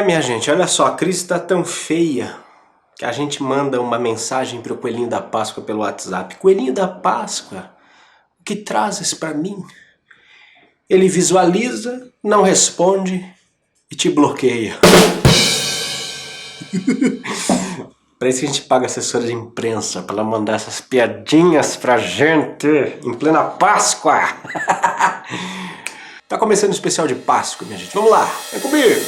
Minha gente, olha só, a crise tá tão feia que a gente manda uma mensagem pro Coelhinho da Páscoa pelo WhatsApp. Coelhinho da Páscoa, o que trazes pra mim? Ele visualiza, não responde e te bloqueia. Pra isso que a gente paga assessora de imprensa, pra ela mandar essas piadinhas pra gente em plena Páscoa. Tá começando o especial de Páscoa, minha gente. Vamos lá, vem comigo.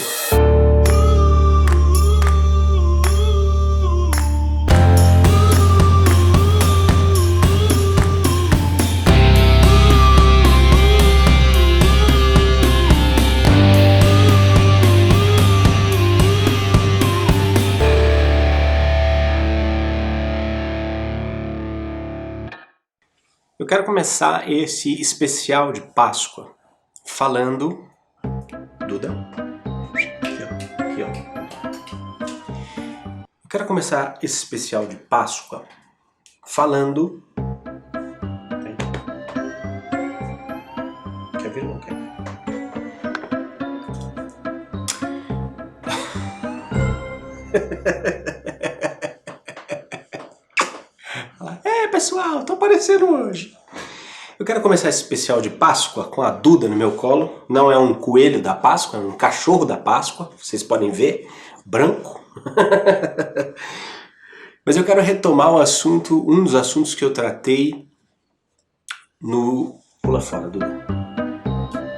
Eu quero começar esse especial de Páscoa falando... Duda? Aqui, ó. Eu quero começar esse especial de Páscoa falando... Quer ver ou não quer? Pessoal, tô aparecendo hoje. Eu quero começar esse especial de Páscoa com a Duda no meu colo. Não é um coelho da Páscoa, é um cachorro da Páscoa. Vocês podem ver, branco. Mas eu quero retomar o assunto, um dos assuntos que eu tratei no... Pula fora, Duda.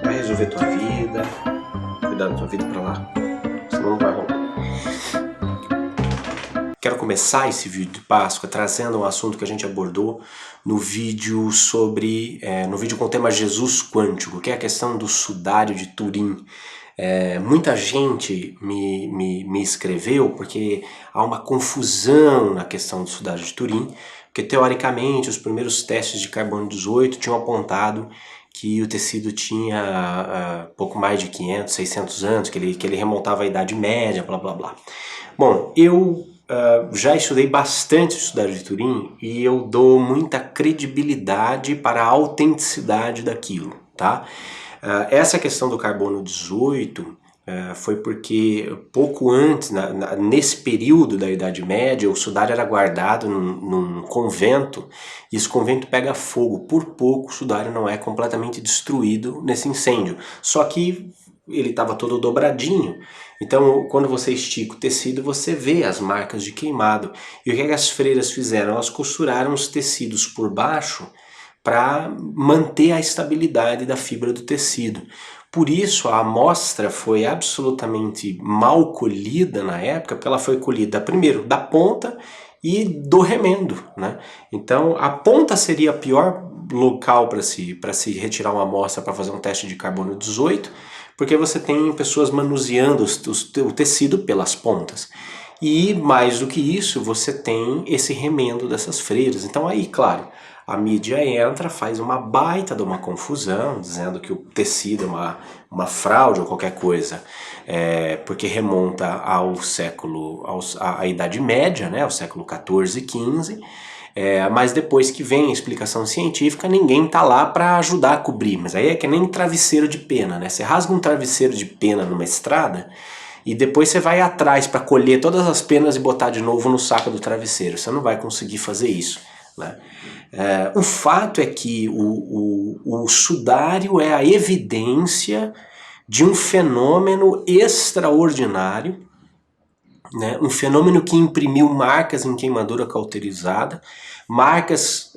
Vai resolver tua vida. Cuidar da tua vida pra lá. Senão não vai rolar. Quero começar esse vídeo de Páscoa trazendo um assunto que a gente abordou no vídeo sobre, no vídeo com o tema Jesus Quântico, que é a questão do sudário de Turim. Muita gente me escreveu porque há uma confusão na questão do sudário de Turim, porque teoricamente os primeiros testes de carbono 18 tinham apontado que o tecido tinha pouco mais de 500, 600 anos, que ele remontava à Idade Média, blá blá blá. Bom, eu já estudei bastante o sudário de Turim e eu dou muita credibilidade para a autenticidade daquilo, tá? Essa questão do carbono 18 foi porque pouco antes, nesse período da Idade Média, o sudário era guardado num convento e esse convento pega fogo. Por pouco o sudário não é completamente destruído nesse incêndio, só que ele estava todo dobradinho. Então, quando você estica o tecido, você vê as marcas de queimado. E o que as freiras fizeram? Elas costuraram os tecidos por baixo para manter a estabilidade da fibra do tecido. Por isso, a amostra foi absolutamente mal colhida na época, porque ela foi colhida primeiro da ponta e do remendo, né? Então, a ponta seria o pior local para se retirar uma amostra para fazer um teste de carbono 18, porque você tem pessoas manuseando o tecido pelas pontas. E mais do que isso, você tem esse remendo dessas freiras. Então aí, claro, a mídia entra, faz uma baita de uma confusão, dizendo que o tecido é uma fraude ou qualquer coisa, porque remonta ao século, à Idade Média, né, ao século 14 e 15, mas depois que vem a explicação científica, ninguém tá lá para ajudar a cobrir. Mas aí é que nem travesseiro de pena, né? Você rasga um travesseiro de pena numa estrada e depois você vai atrás para colher todas as penas e botar de novo no saco do travesseiro. Você não vai conseguir fazer isso, né? O fato é que o sudário é a evidência de um fenômeno extraordinário, né? Um fenômeno que imprimiu marcas em queimadura cauterizada, marcas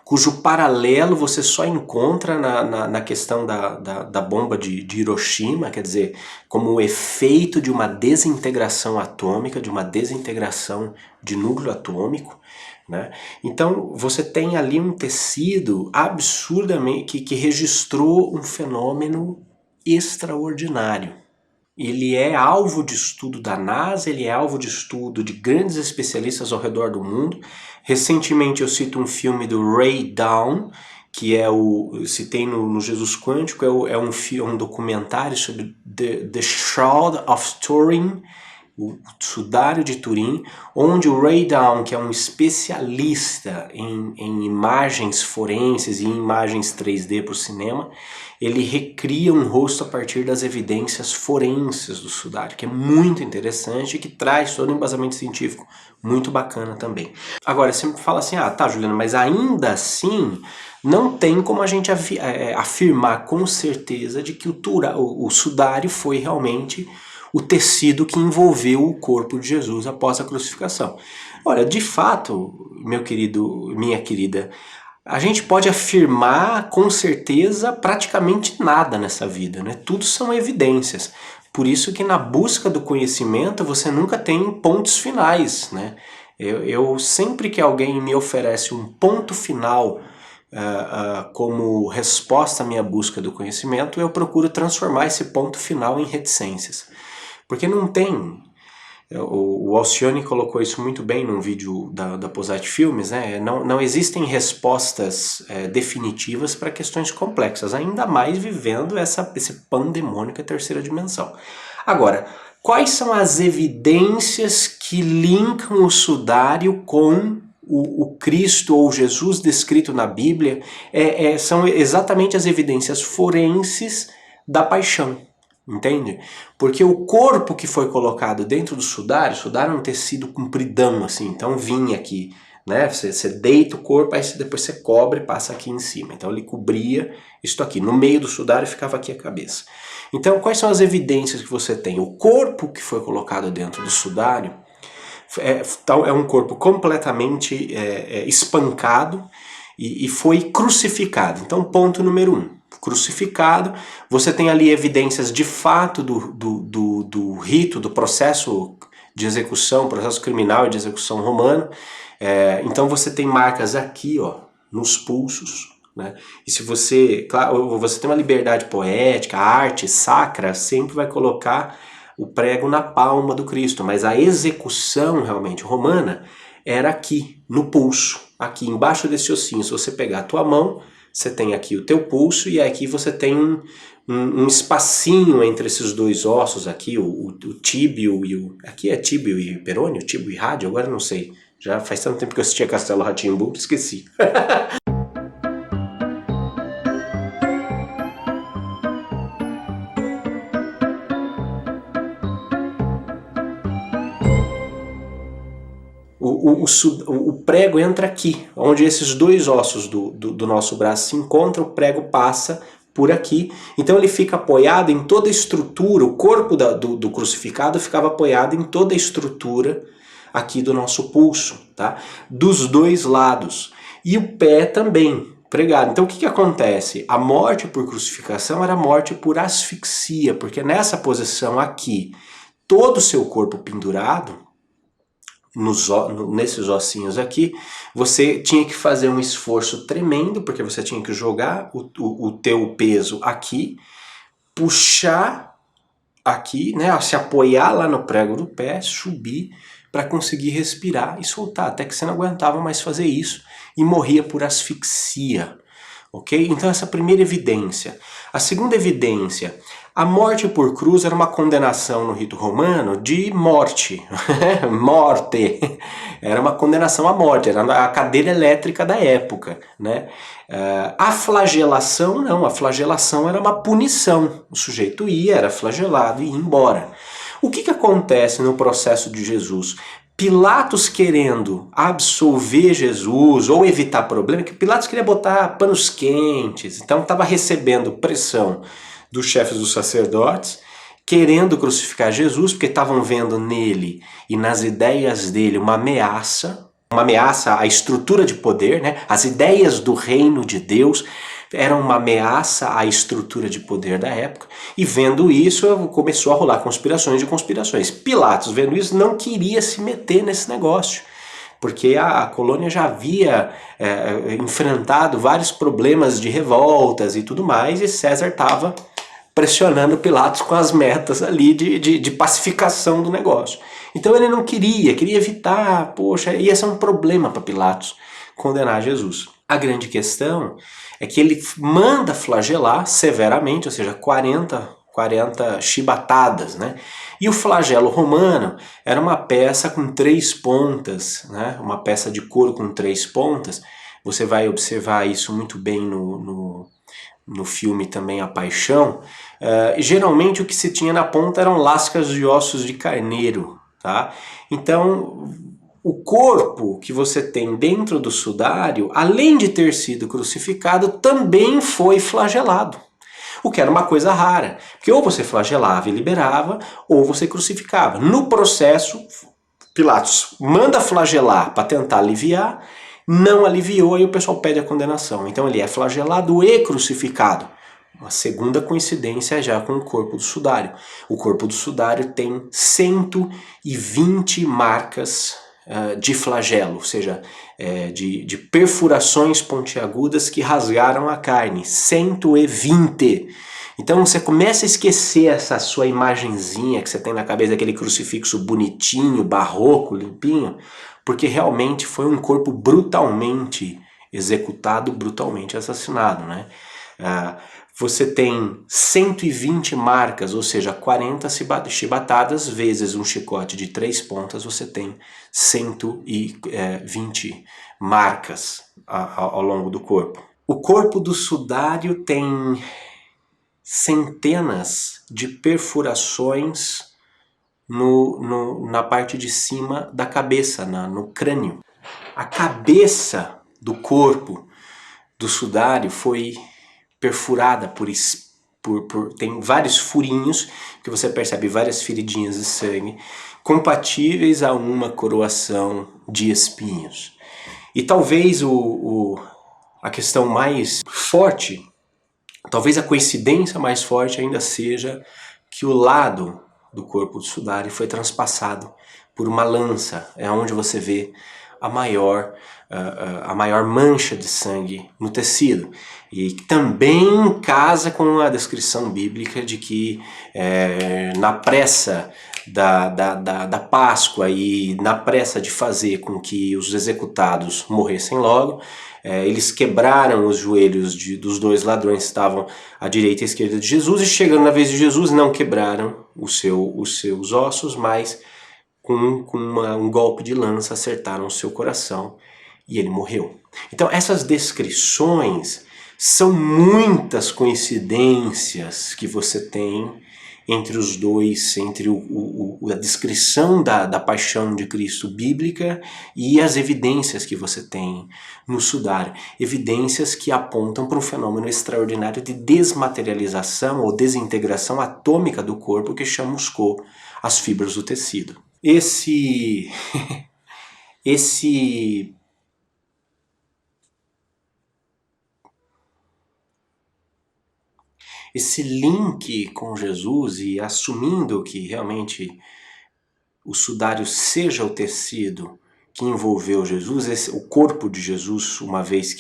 cujo paralelo você só encontra na questão da bomba de Hiroshima, quer dizer, como o efeito de uma desintegração atômica, de uma desintegração de núcleo atômico, né? Então você tem ali um tecido absurdamente que registrou um fenômeno extraordinário. Ele é alvo de estudo da NASA, ele é alvo de estudo de grandes especialistas ao redor do mundo. Recentemente eu cito um filme do Ray Down, que citei no Jesus Quântico, é um documentário sobre The Shroud of Turin, o Sudário de Turim, onde o Ray Down, que é um especialista em imagens forenses e em imagens 3D para o cinema, ele recria um rosto a partir das evidências forenses do sudário, que é muito interessante e que traz todo um embasamento científico muito bacana também. Agora, você me fala assim, ah, tá, Juliana, mas ainda assim não tem como a gente afirmar com certeza de que o sudário foi realmente o tecido que envolveu o corpo de Jesus após a crucificação. Olha, de fato, meu querido, minha querida, a gente pode afirmar com certeza praticamente nada nessa vida, né? Tudo são evidências. Por isso que na busca do conhecimento você nunca tem pontos finais, né? Eu sempre que alguém me oferece um ponto final como resposta à minha busca do conhecimento, eu procuro transformar esse ponto final em reticências. Porque não tem... O Alcione colocou isso muito bem num vídeo da Posat Filmes, né? Não existem respostas definitivas para questões complexas, ainda mais vivendo esse pandemônio que é a terceira dimensão. Agora, quais são as evidências que linkam o sudário com o Cristo ou Jesus descrito na Bíblia? São exatamente as evidências forenses da paixão. Entende? Porque o corpo que foi colocado dentro do sudário é um tecido compridão, assim, então vinha aqui, né? Você deita o corpo, aí depois você cobre e passa aqui em cima. Então ele cobria isto aqui. No meio do sudário ficava aqui a cabeça. Então quais são as evidências que você tem? O corpo que foi colocado dentro do sudário é um corpo completamente espancado e foi crucificado. Então ponto número 1. Crucificado, você tem ali evidências de fato do rito, do processo de execução, processo criminal e de execução romano. Então você tem marcas aqui, ó, nos pulsos, né? E se você, claro, você tem uma liberdade poética, a arte sacra sempre vai colocar o prego na palma do Cristo, mas a execução realmente romana era aqui, no pulso, aqui embaixo desse ossinho. Se você pegar a tua mão, você tem aqui o teu pulso e aqui você tem um espacinho entre esses dois ossos aqui, o tíbio e o... Aqui é tíbio e perônio, tíbio e rádio, agora não sei. Já faz tanto tempo que eu assistia Castelo Rá-Tim-Bum que esqueci. O prego entra aqui, onde esses dois ossos do nosso braço se encontram, o prego passa por aqui, então ele fica apoiado em toda a estrutura, o corpo do crucificado ficava apoiado em toda a estrutura aqui do nosso pulso, tá? Dos dois lados, e o pé também pregado. Então o que acontece? A morte por crucificação era morte por asfixia, porque nessa posição aqui, todo o seu corpo pendurado, nesses ossinhos aqui, você tinha que fazer um esforço tremendo, porque você tinha que jogar o teu peso aqui, puxar aqui, né, se apoiar lá no prego do pé, subir para conseguir respirar e soltar, até que você não aguentava mais fazer isso e morria por asfixia. Ok? Então essa é a primeira evidência. A segunda evidência, a morte por cruz era uma condenação no rito romano de morte, morte, era uma condenação à morte, era a cadeira elétrica da época, né? A flagelação não, a flagelação era uma punição, o sujeito ia, era flagelado e ia embora. O que acontece no processo de Jesus? Pilatos querendo absolver Jesus ou evitar problema, que Pilatos queria botar panos quentes, então estava recebendo pressão dos chefes dos sacerdotes, querendo crucificar Jesus, porque estavam vendo nele e nas ideias dele uma ameaça à estrutura de poder, né? As ideias do reino de Deus eram uma ameaça à estrutura de poder da época, e vendo isso começou a rolar conspirações de conspirações. Pilatos, vendo isso, não queria se meter nesse negócio, porque a colônia já havia enfrentado vários problemas de revoltas e tudo mais, e César estava pressionando Pilatos com as metas ali de pacificação do negócio. Então ele não queria evitar, poxa, ia ser um problema para Pilatos condenar Jesus. A grande questão é que ele manda flagelar severamente, ou seja, 40 40 chibatadas, né? E o flagelo romano era uma peça com 3 pontas, né? Uma peça de couro com 3 pontas. Você vai observar isso muito bem no filme também A Paixão. Geralmente o que se tinha na ponta eram lascas de ossos de carneiro, tá? Então o corpo que você tem dentro do sudário, além de ter sido crucificado, também foi flagelado. O que era uma coisa rara, porque ou você flagelava e liberava, ou você crucificava. No processo, Pilatos manda flagelar para tentar aliviar, não aliviou e o pessoal pede a condenação. Então ele é flagelado e crucificado. Uma segunda coincidência já com o corpo do sudário. O corpo do sudário tem 120 marcas de flagelo, ou seja, de perfurações pontiagudas que rasgaram a carne. 120. Então você começa a esquecer essa sua imagenzinha que você tem na cabeça, daquele crucifixo bonitinho, barroco, limpinho, porque realmente foi um corpo brutalmente executado, brutalmente assassinado, né? Você tem 120 marcas, ou seja, 40 chibatadas vezes um chicote de 3 pontas, você tem 120 marcas ao longo do corpo. O corpo do sudário tem centenas de perfurações na parte de cima da cabeça, no crânio. A cabeça do corpo do sudário foi perfurada tem vários furinhos, que você percebe várias feridinhas de sangue, compatíveis a uma coroação de espinhos. E talvez a questão mais forte, talvez a coincidência mais forte ainda seja que o lado do corpo do sudário foi transpassado por uma lança. É onde você vê a maior mancha de sangue no tecido. E também casa com a descrição bíblica de que na pressa da Páscoa e na pressa de fazer com que os executados morressem logo, eles quebraram os joelhos dos 2 ladrões que estavam à direita e à esquerda de Jesus, e chegando na vez de Jesus não quebraram os seus ossos, mas com um golpe de lança acertaram o seu coração e ele morreu. Então essas descrições são muitas coincidências que você tem entre os dois, entre a descrição da paixão de Cristo bíblica e as evidências que você tem no sudário. Evidências que apontam para um fenômeno extraordinário de desmaterialização ou desintegração atômica do corpo que chamuscou as fibras do tecido. Esse link com Jesus e assumindo que realmente o sudário seja o tecido que envolveu Jesus, o corpo de Jesus, uma vez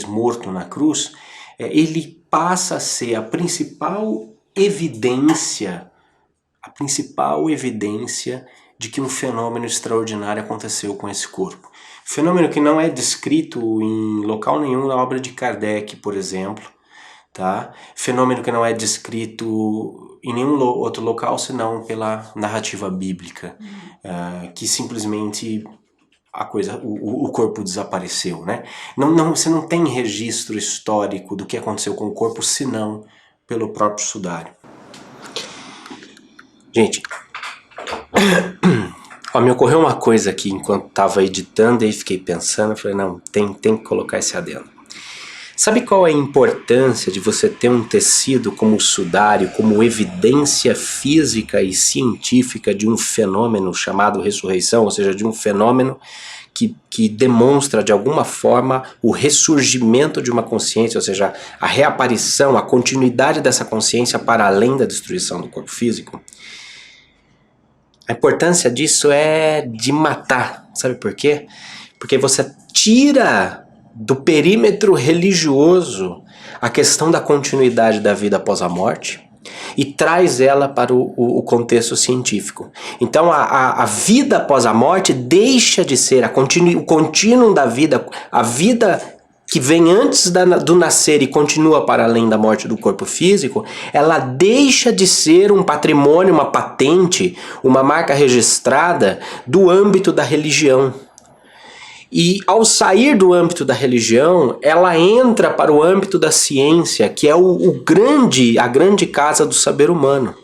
morto na cruz, ele passa a ser a principal evidência de que um fenômeno extraordinário aconteceu com esse corpo. Fenômeno que não é descrito em local nenhum na obra de Kardec, por exemplo. Tá? Fenômeno que não é descrito em nenhum outro local senão pela narrativa bíblica, que simplesmente o corpo desapareceu, né? Você não tem registro histórico do que aconteceu com o corpo senão pelo próprio sudário. Gente, me ocorreu uma coisa aqui enquanto estava editando e fiquei pensando, falei, não, tem que colocar esse adendo. Sabe qual é a importância de você ter um tecido como o sudário, como evidência física e científica de um fenômeno chamado ressurreição, ou seja, de um fenômeno que demonstra de alguma forma o ressurgimento de uma consciência, ou seja, a reaparição, a continuidade dessa consciência para além da destruição do corpo físico? A importância disso é de matar, sabe por quê? Porque você tira do perímetro religioso a questão da continuidade da vida após a morte e traz ela para o contexto científico. Então a vida após a morte deixa de ser o contínuo da vida, a vida que vem antes do nascer e continua para além da morte do corpo físico, ela deixa de ser um patrimônio, uma patente, uma marca registrada do âmbito da religião. E ao sair do âmbito da religião, ela entra para o âmbito da ciência, que é a grande casa do saber humano.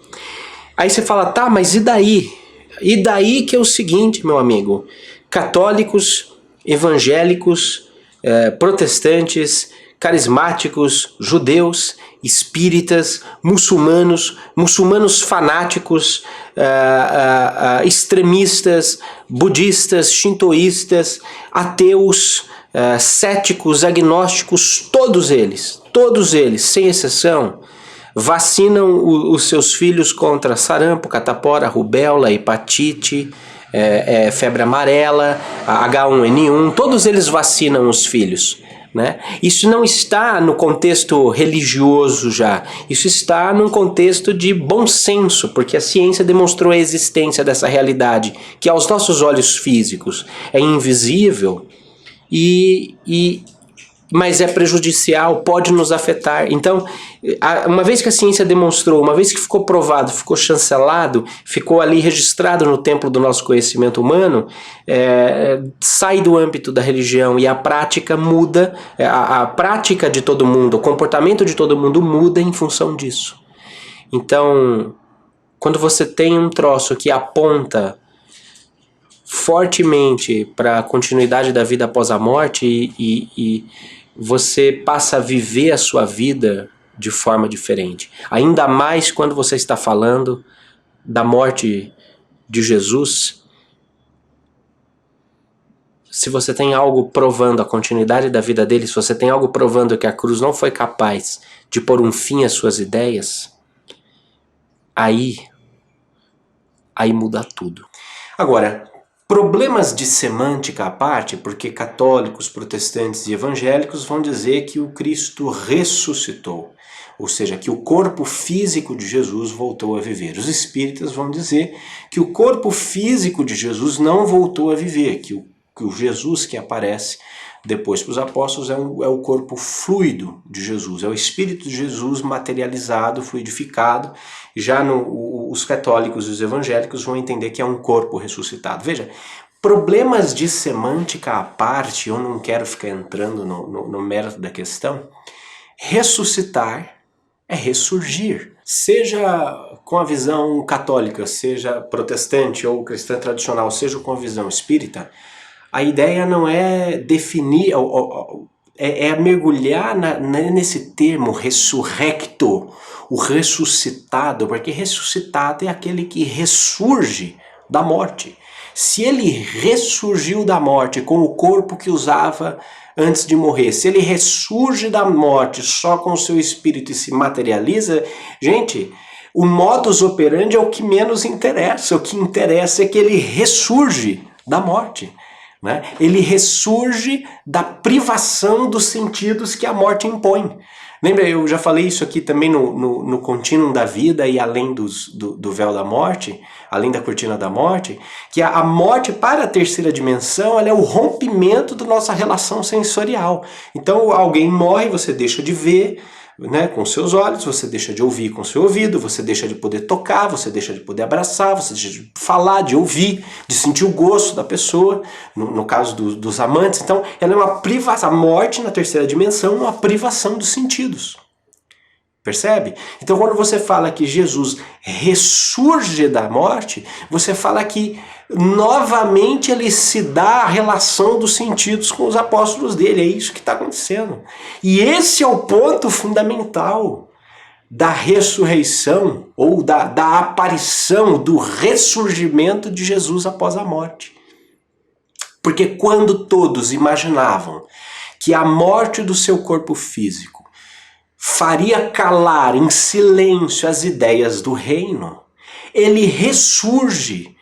Aí você fala, tá, mas e daí? E daí que é o seguinte, meu amigo, católicos, evangélicos, protestantes, carismáticos, judeus, espíritas, muçulmanos fanáticos, extremistas, budistas, shintoístas, ateus, céticos, agnósticos, todos eles, sem exceção, vacinam os seus filhos contra sarampo, catapora, rubéola, hepatite, febre amarela, H1N1, todos eles vacinam os filhos. Né? Isso não está no contexto religioso já, isso está num contexto de bom senso, porque a ciência demonstrou a existência dessa realidade, que aos nossos olhos físicos é invisível, mas é prejudicial, pode nos afetar. Então, uma vez que a ciência demonstrou, uma vez que ficou provado, ficou chancelado, ficou ali registrado no templo do nosso conhecimento humano, sai do âmbito da religião e a prática muda, a prática de todo mundo, o comportamento de todo mundo muda em função disso. Então, quando você tem um troço que aponta fortemente para a continuidade da vida após a morte e você passa a viver a sua vida de forma diferente. Ainda mais quando você está falando da morte de Jesus. Se você tem algo provando a continuidade da vida dele, se você tem algo provando que a cruz não foi capaz de pôr um fim às suas ideias, aí muda tudo. Agora, problemas de semântica à parte, porque católicos, protestantes e evangélicos vão dizer que o Cristo ressuscitou, ou seja, que o corpo físico de Jesus voltou a viver. Os espíritas vão dizer que o corpo físico de Jesus não voltou a viver, que o Jesus que aparece depois para os apóstolos é o corpo fluido de Jesus, é o Espírito de Jesus materializado, fluidificado. Já os católicos e os evangélicos vão entender que é um corpo ressuscitado. Veja, problemas de semântica à parte, eu não quero ficar entrando no mérito da questão. Ressuscitar é ressurgir. Seja com a visão católica, seja protestante ou cristã tradicional, seja com a visão espírita, a ideia não é definir, é mergulhar nesse termo ressurrecto, o ressuscitado, porque ressuscitado é aquele que ressurge da morte. Se ele ressurgiu da morte com o corpo que usava antes de morrer, se ele ressurge da morte só com o seu espírito e se materializa, gente, o modus operandi é o que menos interessa. O que interessa é que ele ressurge da morte. Né? Ele ressurge da privação dos sentidos que a morte impõe. Lembra, eu já falei isso aqui também no contínuo da vida e além do véu da morte, além da cortina da morte, que a morte para a terceira dimensão ela é o rompimento da nossa relação sensorial. Então alguém morre, você deixa de ver, né, com seus olhos, você deixa de ouvir com seu ouvido, você deixa de poder tocar, você deixa de poder abraçar, você deixa de falar, de ouvir, de sentir o gosto da pessoa, no caso dos amantes. Então ela é uma privação, a morte na terceira dimensão é uma privação dos sentidos. Percebe? Então quando você fala que Jesus ressurge da morte, você fala que novamente ele se dá a relação dos sentidos com os apóstolos dele. É isso que está acontecendo. E esse é o ponto fundamental da ressurreição ou da aparição, do ressurgimento de Jesus após a morte. Porque quando todos imaginavam que a morte do seu corpo físico faria calar em silêncio as ideias do reino, ele ressurge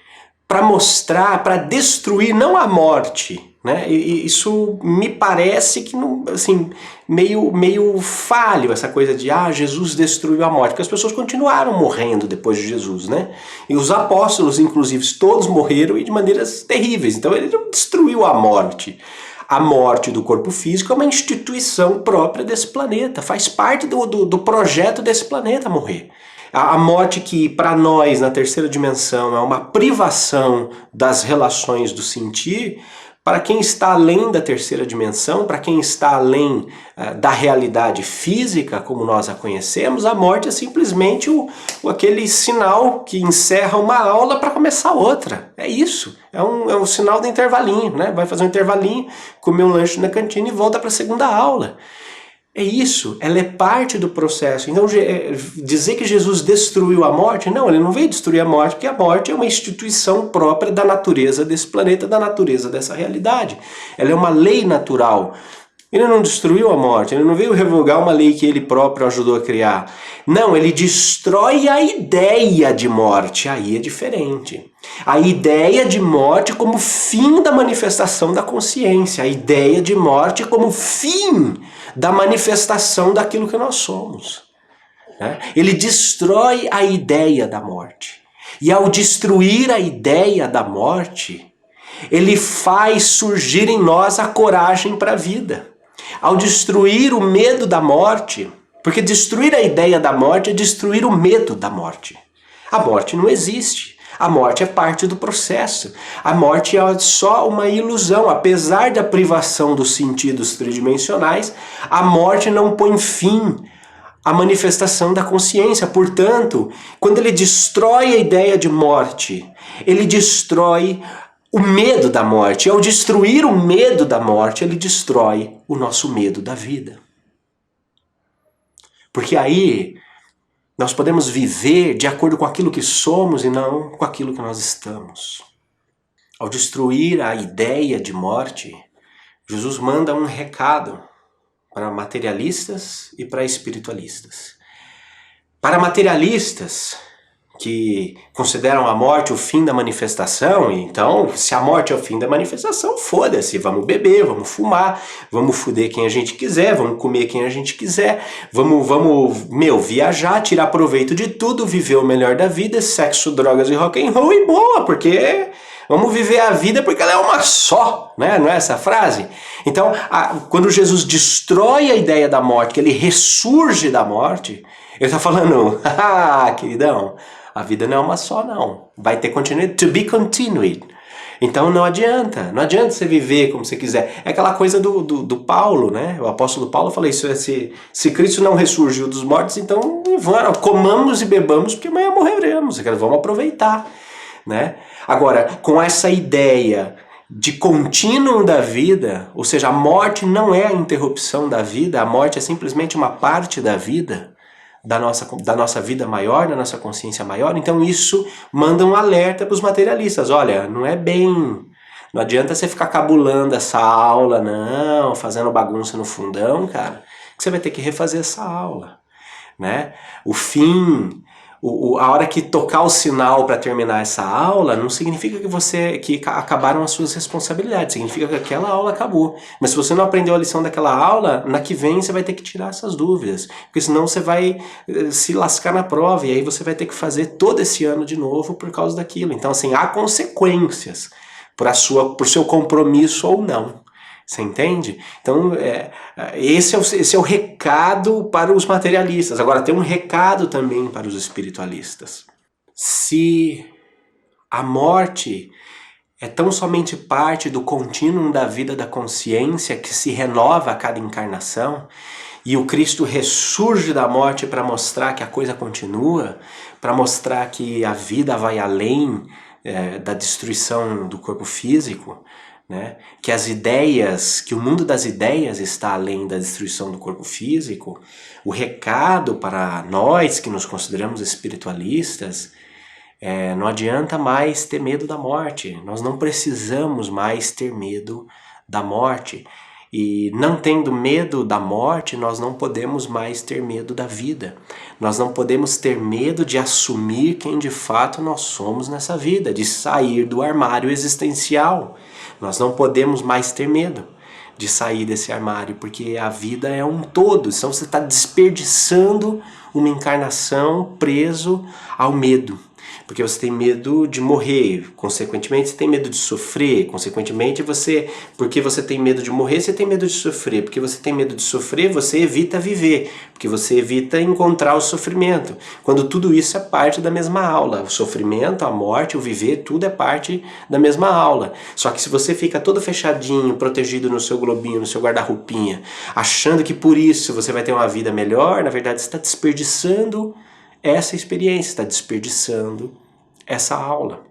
para mostrar, para destruir, não a morte, né? E isso me parece que não, assim, meio falho, essa coisa de Jesus destruiu a morte, porque as pessoas continuaram morrendo depois de Jesus, né? E os apóstolos, inclusive, todos morreram e de maneiras terríveis. Então ele não destruiu a morte. A morte do corpo físico é uma instituição própria desse planeta, faz parte do projeto desse planeta morrer. A morte que para nós na terceira dimensão é uma privação das relações do sentir, para quem está além da terceira dimensão, para quem está além da realidade física como nós a conhecemos, a morte é simplesmente aquele sinal que encerra uma aula para começar outra. É isso, é um sinal do intervalinho, né? Vai fazer um intervalinho, comer um lanche na cantina e volta para a segunda aula. É isso, ela é parte do processo. Então dizer que Jesus destruiu a morte, não, ele não veio destruir a morte, porque a morte é uma instituição própria da natureza desse planeta, da natureza dessa realidade. Ela é uma lei natural. Ele não destruiu a morte, ele não veio revogar uma lei que ele próprio ajudou a criar. Não, ele destrói a ideia de morte, aí é diferente. A ideia de morte como fim da manifestação da consciência, a ideia de morte como fim da manifestação daquilo que nós somos. Ele destrói a ideia da morte. E ao destruir a ideia da morte, ele faz surgir em nós a coragem para a vida. Ao destruir o medo da morte, porque destruir a ideia da morte é destruir o medo da morte. A morte não existe. A morte é parte do processo. A morte é só uma ilusão. Apesar da privação dos sentidos tridimensionais, a morte não põe fim à manifestação da consciência. Portanto, quando ele destrói a ideia de morte, ele destrói o medo da morte. E ao destruir o medo da morte, ele destrói o nosso medo da vida. Porque aí nós podemos viver de acordo com aquilo que somos e não com aquilo que nós estamos. Ao destruir a ideia de morte, Jesus manda um recado para materialistas e para espiritualistas. Para materialistas, que consideram a morte o fim da manifestação, então, se a morte é o fim da manifestação, foda-se, vamos beber, vamos fumar, vamos fuder quem a gente quiser, vamos comer quem a gente quiser, vamos viajar, tirar proveito de tudo, viver o melhor da vida, sexo, drogas e rock and roll e boa, porque vamos viver a vida porque ela é uma só, né? Não é essa a frase? Então, quando Jesus destrói a ideia da morte, que ele ressurge da morte, ele está falando, queridão, a vida não é uma só, não. Vai ter continuidade, to be continued. Então não adianta você viver como você quiser. É aquela coisa do Paulo, né? O apóstolo Paulo fala isso, se Cristo não ressurgiu dos mortos, então comamos e bebamos, porque amanhã morreremos, vamos aproveitar, né? Agora, com essa ideia de contínuo da vida, ou seja, a morte não é a interrupção da vida, a morte é simplesmente uma parte da vida, da nossa vida maior, da nossa consciência maior. Então isso manda um alerta para os materialistas. Olha, não é bem... Não adianta você ficar cabulando essa aula, não, fazendo bagunça no fundão, cara, que você vai ter que refazer essa aula, né? O fim... A hora que tocar o sinal para terminar essa aula, não significa que acabaram as suas responsabilidades, significa que aquela aula acabou. Mas se você não aprendeu a lição daquela aula, na que vem você vai ter que tirar essas dúvidas, porque senão você vai se lascar na prova, e aí você vai ter que fazer todo esse ano de novo por causa daquilo. Então assim, há consequências para o seu compromisso ou não. Você entende? Então, esse é o recado para os materialistas. Agora, tem um recado também para os espiritualistas. Se a morte é tão somente parte do contínuo da vida da consciência que se renova a cada encarnação, e o Cristo ressurge da morte para mostrar que a coisa continua, para mostrar que a vida vai além da destruição do corpo físico, né? Que as ideias, que o mundo das ideias está além da destruição do corpo físico, o recado para nós que nos consideramos espiritualistas, não adianta mais ter medo da morte, nós não precisamos mais ter medo da morte. E não tendo medo da morte, nós não podemos mais ter medo da vida. Nós não podemos ter medo de assumir quem de fato nós somos nessa vida, de sair do armário existencial. Nós não podemos mais ter medo de sair desse armário, porque a vida é um todo. Então você está desperdiçando uma encarnação preso ao medo. Porque você tem medo de morrer, consequentemente você tem medo de sofrer, consequentemente porque você tem medo de morrer, você tem medo de sofrer, porque você tem medo de sofrer, você evita viver, porque você evita encontrar o sofrimento, quando tudo isso é parte da mesma aula, o sofrimento, a morte, o viver, tudo é parte da mesma aula, só que se você fica todo fechadinho, protegido no seu globinho, no seu guarda-roupinha, achando que por isso você vai ter uma vida melhor, na verdade você está desperdiçando essa experiência, está desperdiçando essa aula.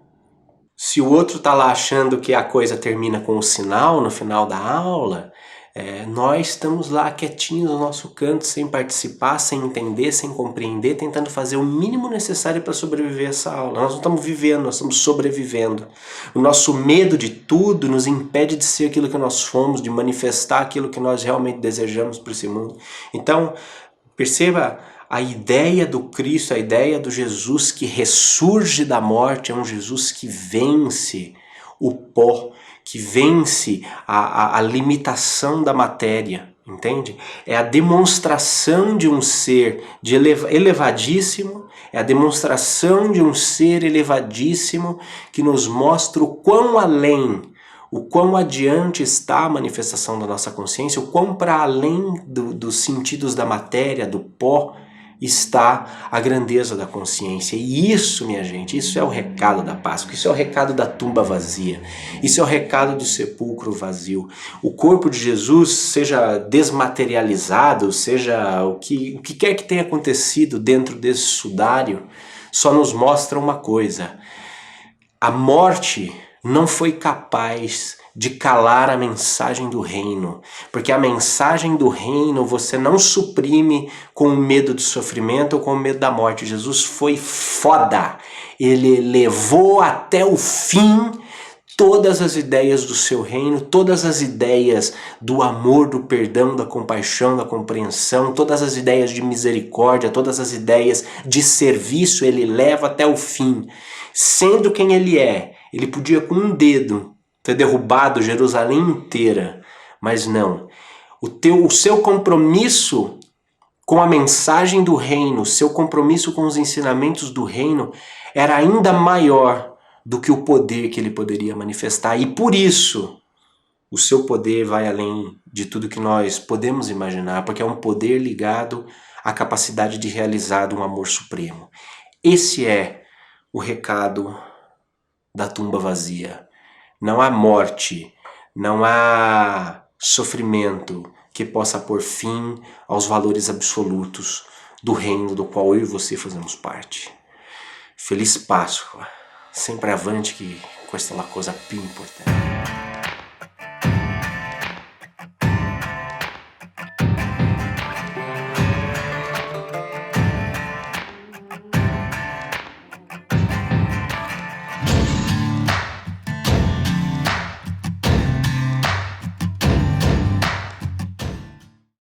Se o outro está lá achando que a coisa termina com o sinal no final da aula, nós estamos lá quietinhos no nosso canto, sem participar, sem entender, sem compreender, tentando fazer o mínimo necessário para sobreviver a essa aula. Nós não estamos vivendo, nós estamos sobrevivendo. O nosso medo de tudo nos impede de ser aquilo que nós somos, de manifestar aquilo que nós realmente desejamos para esse mundo. Então, perceba, a ideia do Cristo, a ideia do Jesus que ressurge da morte é um Jesus que vence o pó, que vence a limitação da matéria, entende? É a demonstração de um ser elevadíssimo, é a demonstração de um ser elevadíssimo que nos mostra o quão além, o quão adiante está a manifestação da nossa consciência, o quão para além dos sentidos da matéria, do pó, está a grandeza da consciência. E isso, minha gente, isso é o recado da Páscoa, isso é o recado da tumba vazia, isso é o recado do sepulcro vazio. O corpo de Jesus, seja desmaterializado, seja o que quer que tenha acontecido dentro desse sudário, só nos mostra uma coisa: a morte não foi capaz de calar a mensagem do reino, porque a mensagem do reino você não suprime com o medo do sofrimento ou com o medo da morte. Jesus foi foda, ele levou até o fim todas as ideias do seu reino, todas as ideias do amor, do perdão, da compaixão, da compreensão, todas as ideias de misericórdia, todas as ideias de serviço, ele leva até o fim. Sendo quem ele é, ele podia com um dedo ter derrubado Jerusalém inteira, mas não. O seu compromisso com a mensagem do reino, o seu compromisso com os ensinamentos do reino era ainda maior do que o poder que ele poderia manifestar. E por isso, o seu poder vai além de tudo que nós podemos imaginar, porque é um poder ligado à capacidade de realizar um amor supremo. Esse é o recado da tumba vazia. Não há morte, não há sofrimento que possa pôr fim aos valores absolutos do reino do qual eu e você fazemos parte. Feliz Páscoa, sempre avante que questa é uma coisa più importante.